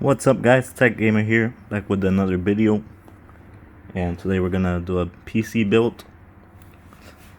What's up guys, Tech Gamer here, back with another video. And today we're gonna do a PC build.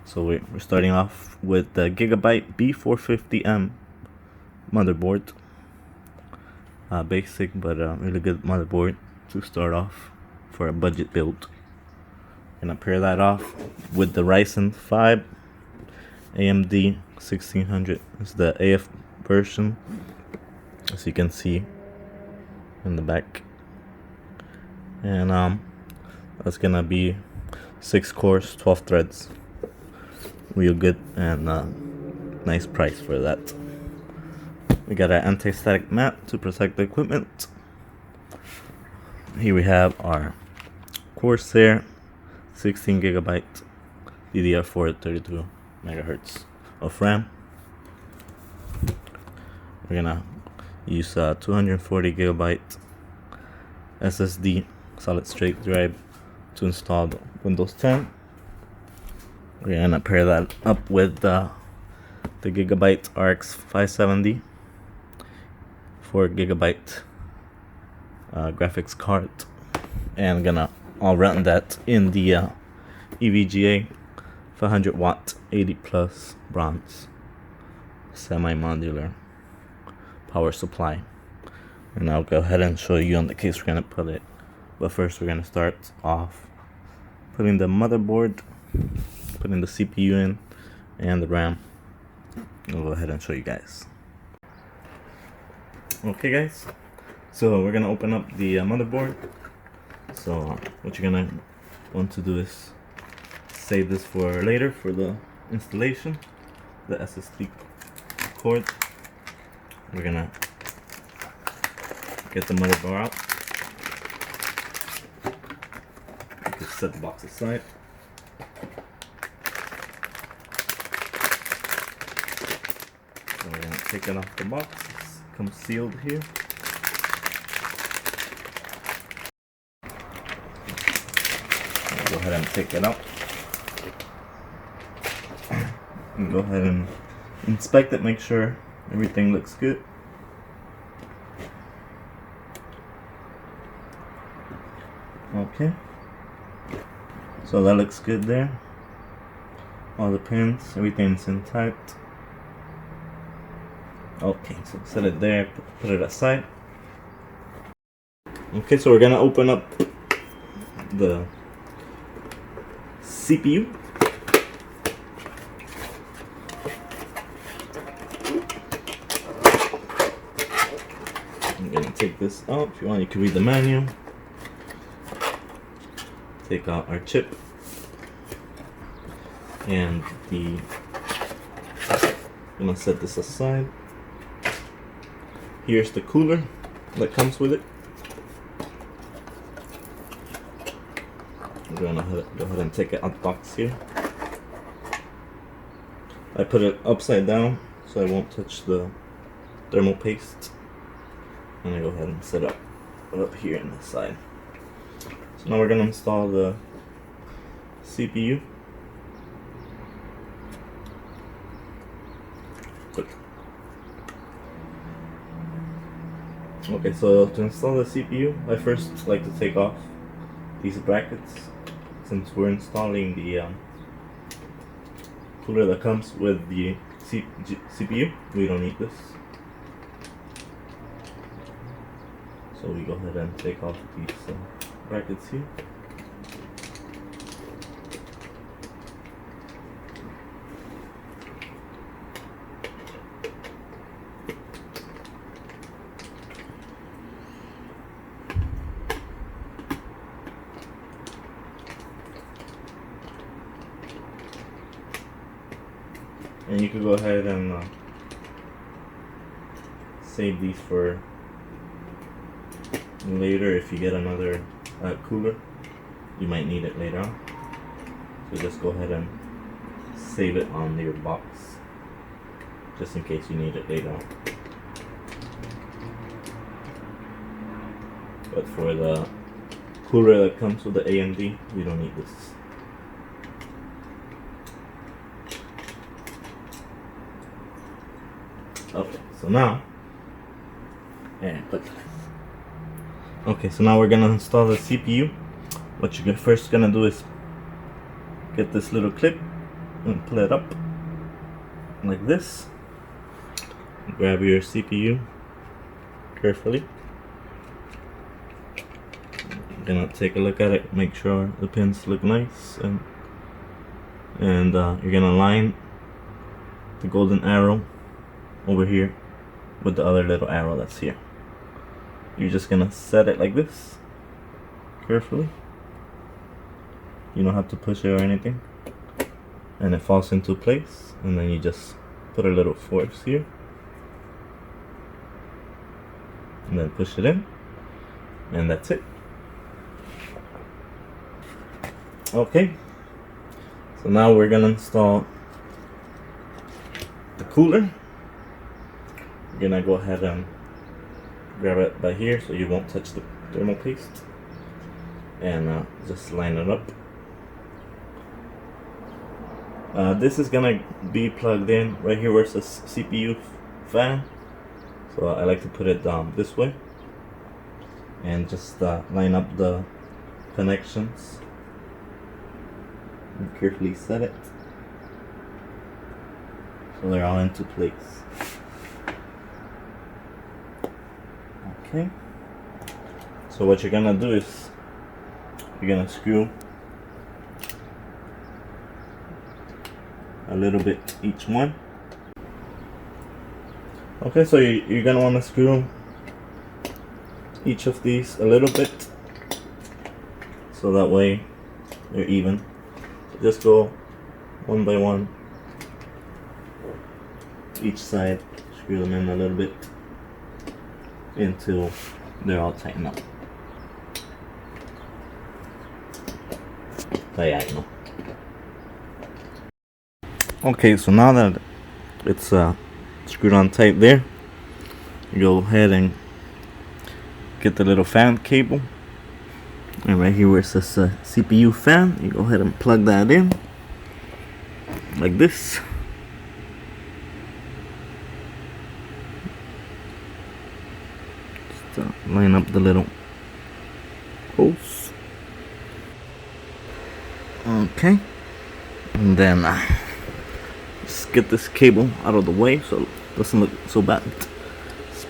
So we're starting off with the Gigabyte B450M motherboard. Basic but really good motherboard to start off for a budget build. Gonna pair that off with the Ryzen 5 AMD 1600. It's the AF version, as you can see in the back. And that's gonna be 6 cores, 12 threads. Real good and nice price for that. We got an anti-static mat to protect the equipment. Here we have our Corsair 16 gigabyte DDR4 32 megahertz of RAM. We're gonna use a 240 gigabyte SSD solid state drive to install the Windows 10. We're gonna pair that up with the Gigabyte RX 570 4 gigabyte graphics card, and gonna all run that in the EVGA 500 watt 80 plus bronze semi-modular power supply. And I'll go ahead and show you on the case we're gonna put it. But first we're gonna start off putting the motherboard, putting the CPU in, and the RAM. I'll go ahead and show you guys. Okay guys, so we're gonna open up the motherboard. So what you're gonna want to do is save this for later for the installation, the SSD cord. We're gonna get the motherboard out. Just set the box aside. So we're gonna take it off the box. It comes sealed here. Go ahead and take it out. And go ahead and inspect it, make sure everything looks good. Okay, so that looks good there. All the pins, everything's intact. Okay, so set it there, put it aside. Okay, so we're gonna open up the CPU. I'm gonna take this out. If you want, you can read the manual. Take out our chip and I'm gonna set this aside. Here's the cooler that comes with it. I'm gonna go ahead and take it out the box here. I put it upside down so I won't touch the thermal paste. And I go ahead and set it up here on the side. So now we're gonna install the CPU. Okay, so to install the CPU, I first like to take off these brackets, since we're installing the cooler that comes with the CPU. We don't need this. So we go ahead and take off these brackets here. And you can go ahead and save these for later. If you get another cooler, you might need it later on. So just go ahead and save it on your box, just in case you need it later on. But for the cooler that comes with the AMD, we don't need this. Okay, so now, and put Okay, so now we're gonna install the CPU. What you're first gonna do is get this little clip and pull it up like this. Grab your CPU carefully. You're gonna take a look at it, make sure the pins look nice, and you're gonna line the golden arrow over here with the other little arrow that's here. You're just gonna set it like this carefully. You don't have to push it or anything, and it falls into place, and then you just put a little force here and then push it in, and that's it. Okay, so now we're gonna install the cooler. We're gonna go ahead and grab it by here so you won't touch the thermal paste, and just line it up. This is gonna be plugged in right here where it says CPU fan, so I like to put it down this way and just line up the connections and carefully set it so they're all into place. Okay, so what you're gonna do is you're gonna screw a little bit each one. Okay, so you're gonna want to screw each of these a little bit so that way they're even. So just go one by one each side, screw them in a little bit until they're all tightened up. Diagonal. Okay, so now that it's screwed on tight there, you go ahead and get the little fan cable, and right here where it says CPU fan, you go ahead and plug that in like this. Just line up the little holes. Okay, and then just get this cable out of the way so it doesn't look so bad. Just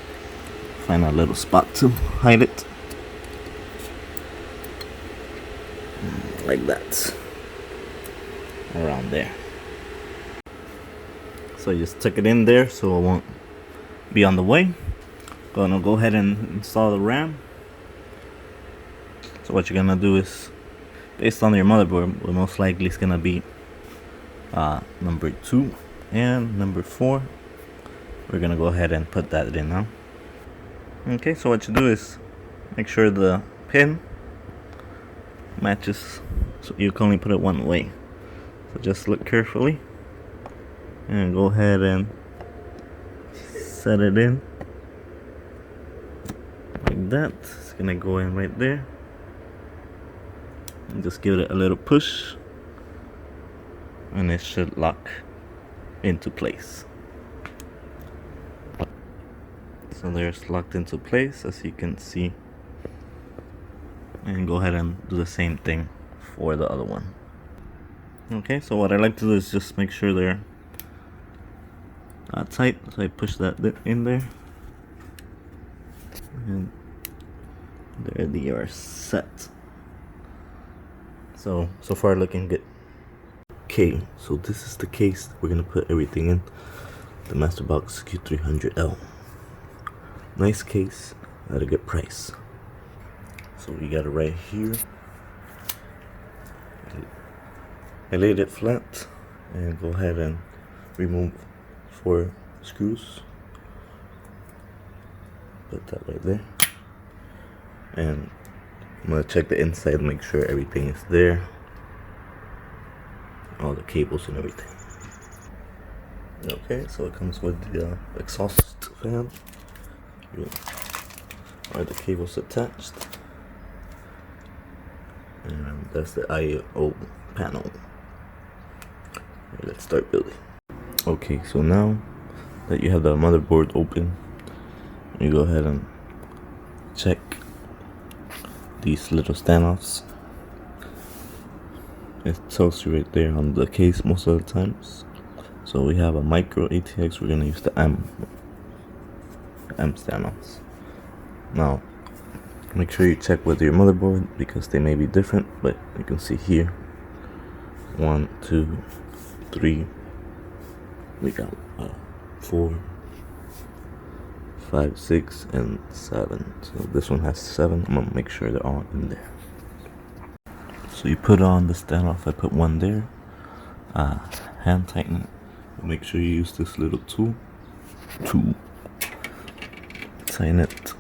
find a little spot to hide it. Like that. Around there. So you just tuck it in there so it won't be on the way. Gonna go ahead and install the RAM. So what you're gonna do is, based on your motherboard, well, most likely it's gonna be number 2 and number 4. We're gonna go ahead and put that in now. Okay, so what you do is make sure the pin matches, so you can only put it one way. So just look carefully and go ahead and set it in like that. It's gonna go in right there, and just give it a little push and it should lock into place. So there's locked into place, as you can see, and go ahead and do the same thing for the other one. Okay, so what I like to do is just make sure they're tight, so I push that in there, and there they are set. So far looking good. Okay, so this is the case we're gonna put everything in. The Masterbox Q300L. Nice case at a good price. So we got it right here. I laid it flat and go ahead and remove 4 screws. Put that right there. And I'm gonna check the inside, make sure everything is there. All the cables and everything. Okay, so it comes with the exhaust fan. Are the cables attached? And that's the I/O panel. Okay, let's start building. Okay, so now that you have the motherboard open, you go ahead and check these little standoffs. It tells you right there on the case most of the times. So we have a micro ATX. We're gonna use the M standoffs. Now, make sure you check with your motherboard because they may be different. But you can see here, 1, 2, 3. We got 4, 5, 6, and 7. So this one has 7. I'm gonna make sure they're all in there. So you put on the standoff. I put one there. Hand tighten it. Make sure you use this little tool to tighten it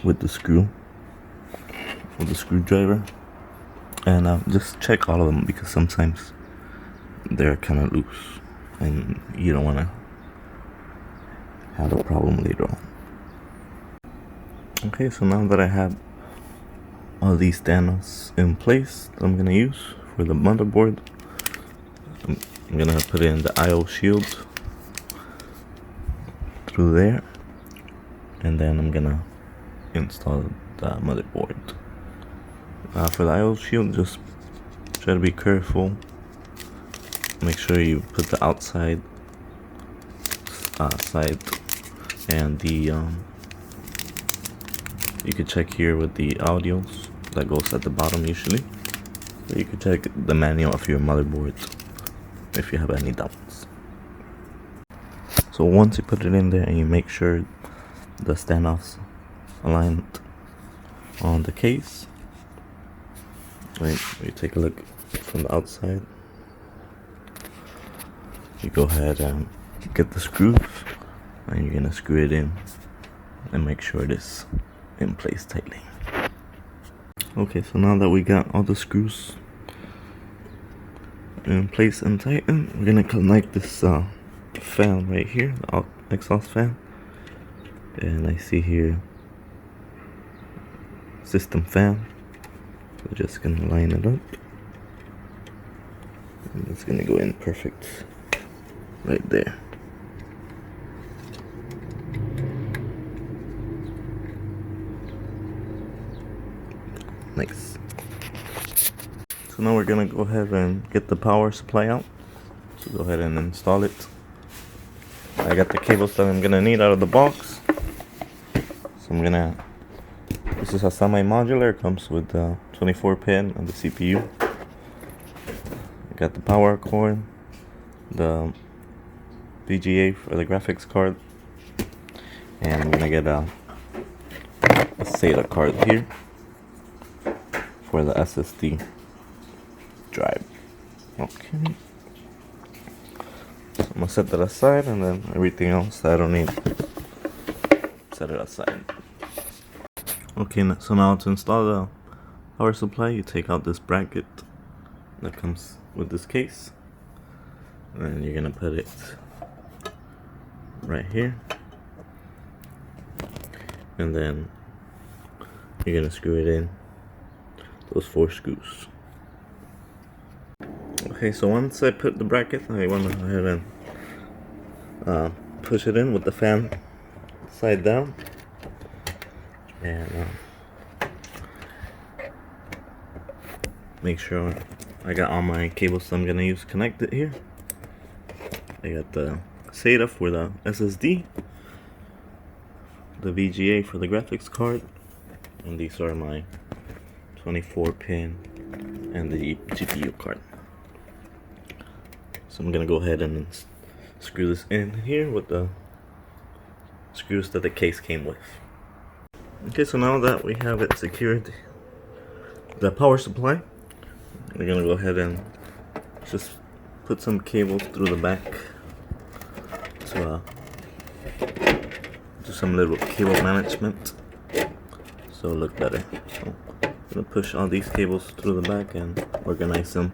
with the screwdriver, and just check all of them because sometimes they're kind of loose and you don't want to have a problem later on. Okay, so now that I have all these standoffs in place that I'm gonna use for the motherboard, I'm gonna put in the IO shield through there, and then I'm gonna install the motherboard. For the IO shield, just try to be careful. Make sure you put the outside side, and the you can check here with the audios that goes at the bottom usually. So you can check the manual of your motherboard if you have any doubts. So once you put it in there and you make sure the standoffs aligned on the case, you take a look from the outside. You go ahead and get the screws, and you're gonna screw it in and make sure it is in place tightly. Okay, so now that we got all the screws in place and tightened, we're gonna connect this fan right here, the exhaust fan. And I see here system fan. We're just gonna line it up, and it's gonna go in perfect right there. Nice. So now we're gonna go ahead and get the power supply out. So go ahead and install it. I got the cables that I'm gonna need out of the box. So this is a semi-modular, comes with the 24 pin and the CPU. I got the power cord, the VGA for the graphics card, and I'm gonna get a SATA card here for the SSD drive. Okay, so I'm gonna set that aside, and then everything else that I don't need, set it aside. Okay, so now to install the power supply, you take out this bracket that comes with this case, and you're gonna put it right here, and then you're gonna screw it in those 4 screws. Okay, so once I put the bracket, I want to go ahead and push it in with the fan side down, and make sure I got all my cables I'm gonna use connected here. I got the SATA for the SSD, the VGA for the graphics card, and these are my 24 pin and the GPU card. So I'm gonna go ahead and screw this in here with the screws that the case came with. Okay, so now that we have it secured, the power supply, we're gonna go ahead and just put some cables through the back to do some little cable management so it'll look better. So I'm gonna push all these cables through the back and organize them.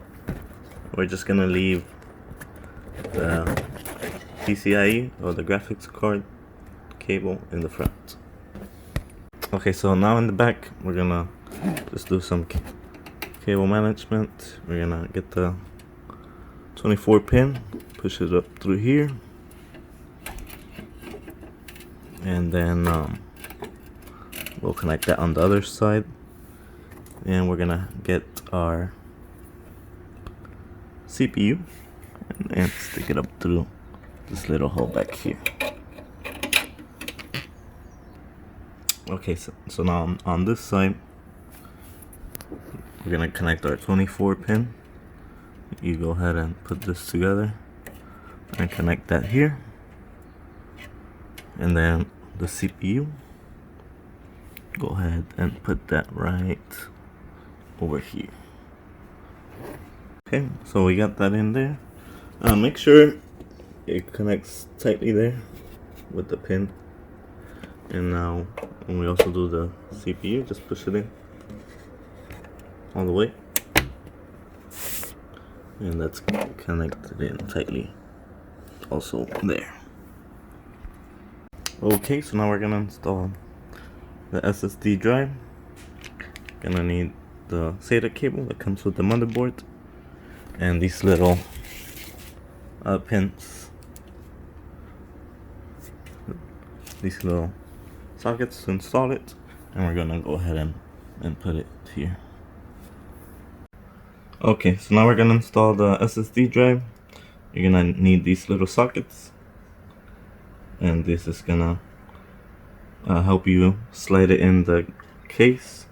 We're just gonna leave the PCIe or the graphics card cable in the front. Okay, so now in the back we're gonna just do some cable management. We're gonna get the 24 pin, push it up through here, and then we'll connect that on the other side, And we're gonna get our CPU and stick it up through this little hole back here. Okay, so now on this side, we're gonna connect our 24 pin. You go ahead and put this together and connect that here. And then the CPU, go ahead and put that right over here. Okay, so we got that in there. Make sure it connects tightly there with the pin. And now when we also do the CPU, just push it in all the way. And that's connected in tightly also there. Okay, so now we're gonna install the SSD drive. Gonna need the SATA cable that comes with the motherboard and these little pins, these little sockets to install it, and we're gonna go ahead and put it here. Okay, so now we're gonna install the SSD drive. You're gonna need these little sockets, and this is gonna help you slide it in the case.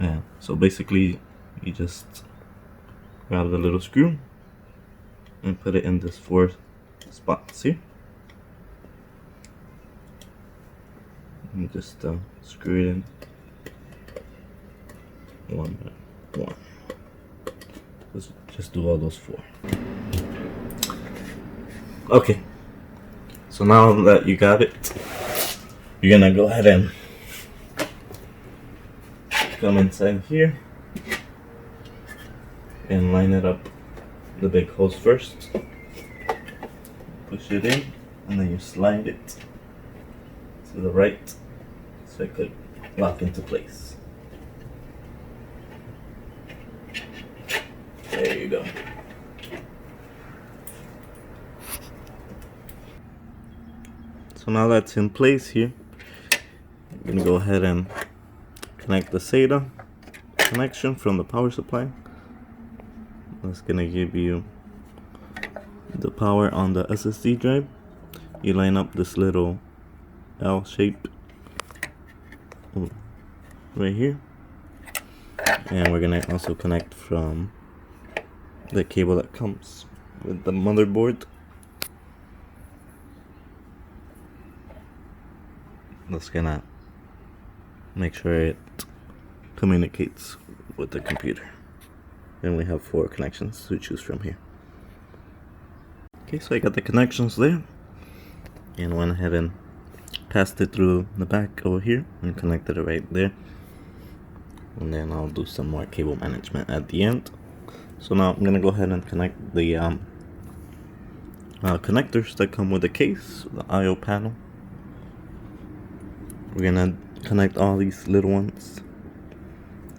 And so basically you just grab the little screw and put it in this 4 spots here, and just screw it in one by one. Just do all those 4. Okay, so now that you got it, you're gonna go ahead and come inside here and line it up the big holes first. Push it in, and then you slide it to the right so it could lock into place. There you go. So now that's in place here, I'm gonna go ahead and connect the SATA connection from the power supply. That's gonna give you the power on the SSD drive. You line up this little L shape right here, and we're gonna also connect from the cable that comes with the motherboard. That's gonna make sure it communicates with the computer. And we have 4 connections to choose from here. Okay, so I got the connections there, and went ahead and passed it through the back over here and connected it right there. And then I'll do some more cable management at the end. So now I'm gonna go ahead and connect the connectors that come with the case, the I/O panel. We're gonna connect all these little ones: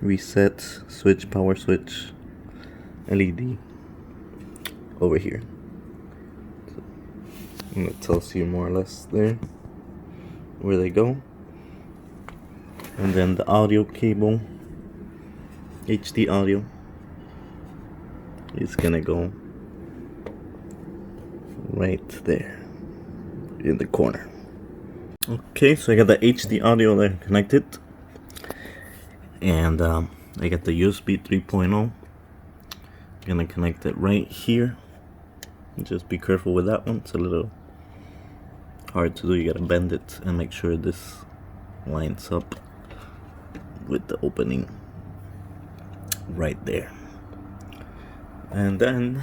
reset switch, power switch, LED over here. And it tells you more or less there where they go. And then the audio cable, HD audio, is gonna go right there in the corner. Okay, so I got the HD audio there connected, and I got the USB 3.0. Gonna connect it right here. Just be careful with that one, it's a little hard to do. You gotta bend it and make sure this lines up with the opening right there. And then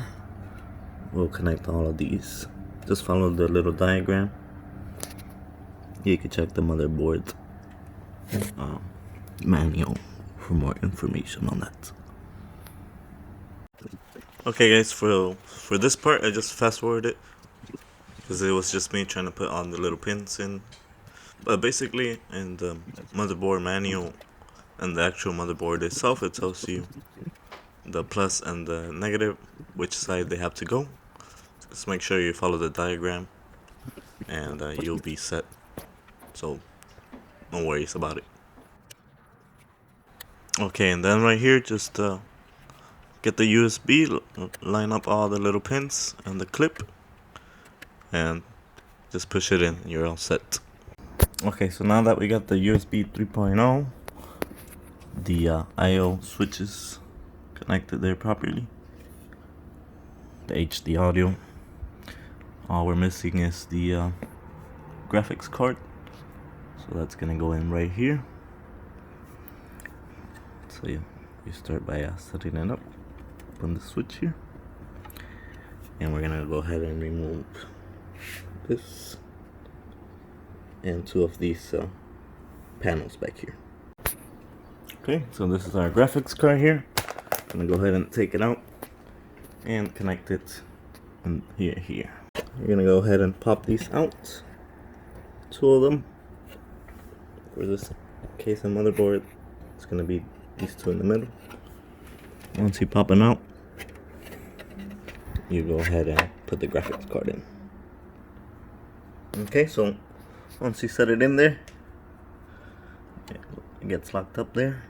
we'll connect all of these. Just follow the little diagram. You can check the motherboard manual for more information on that. Okay guys, for this part I just fast forwarded it because it was just me trying to put on the little pins in. But basically in the motherboard manual and the actual motherboard itself, it tells you the plus and the negative, which side they have to go. Just make sure you follow the diagram and you'll be set. So no worries about it. Okay, and then right here, just get the USB, line up all the little pins and the clip, and just push it in. You're all set. Okay, so now that we got the USB 3.0, the I/O switches connected there properly, the HD audio, all we're missing is the graphics card, so that's gonna go in right here. So you start by setting it up on the switch here, and we're gonna go ahead and remove this and two of these panels back here. Okay, so this is our graphics card here. I'm gonna go ahead and take it out and connect it in here. You're gonna go ahead and pop these out, two of them. For this case and motherboard, it's gonna be these two in the middle. Once you pop them out, you go ahead and put the graphics card in. Okay, so once you set it in there, it gets locked up there.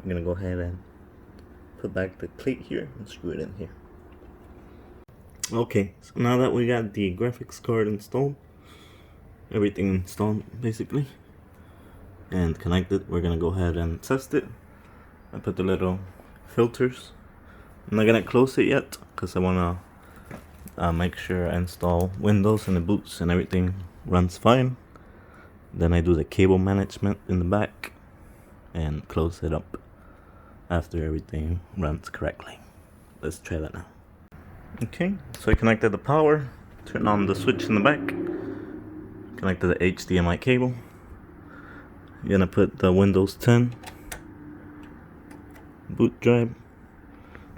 I'm gonna go ahead and put back the plate here and screw it in here. Okay, so now that we got the graphics card installed, everything installed basically, and connected, we're gonna go ahead and test it. I put the little filters. I'm not gonna close it yet because I wanna make sure I install Windows and the boots and everything runs fine. Then I do the cable management in the back and close it up after everything runs correctly. Let's try that now. Okay, so I connected the power, turned on the switch in the back, connected the HDMI cable. You're gonna put the Windows 10 boot drive,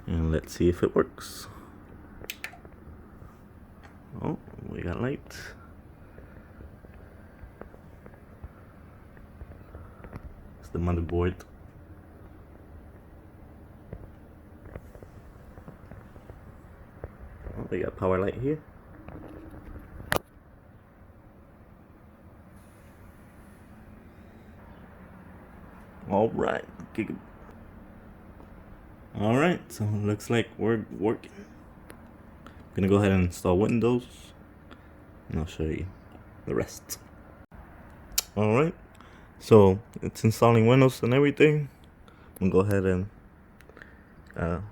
and let's see if it works. Oh, we got light. It's the motherboard. Oh, we got power light here. Alright, alright, so it looks like we're working. I'm gonna go ahead and install Windows, and I'll show you the rest. Alright, so it's installing Windows and everything. I'm gonna go ahead and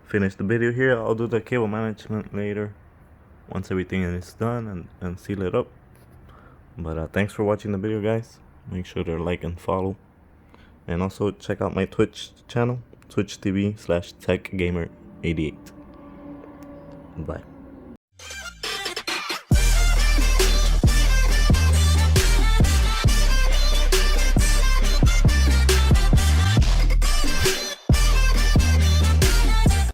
finish the video here. I'll do the cable management later once everything is done and seal it up. But thanks for watching the video, guys. Make sure to like and follow, and also check out my Twitch channel, twitch.tv/techgamer88. Bye.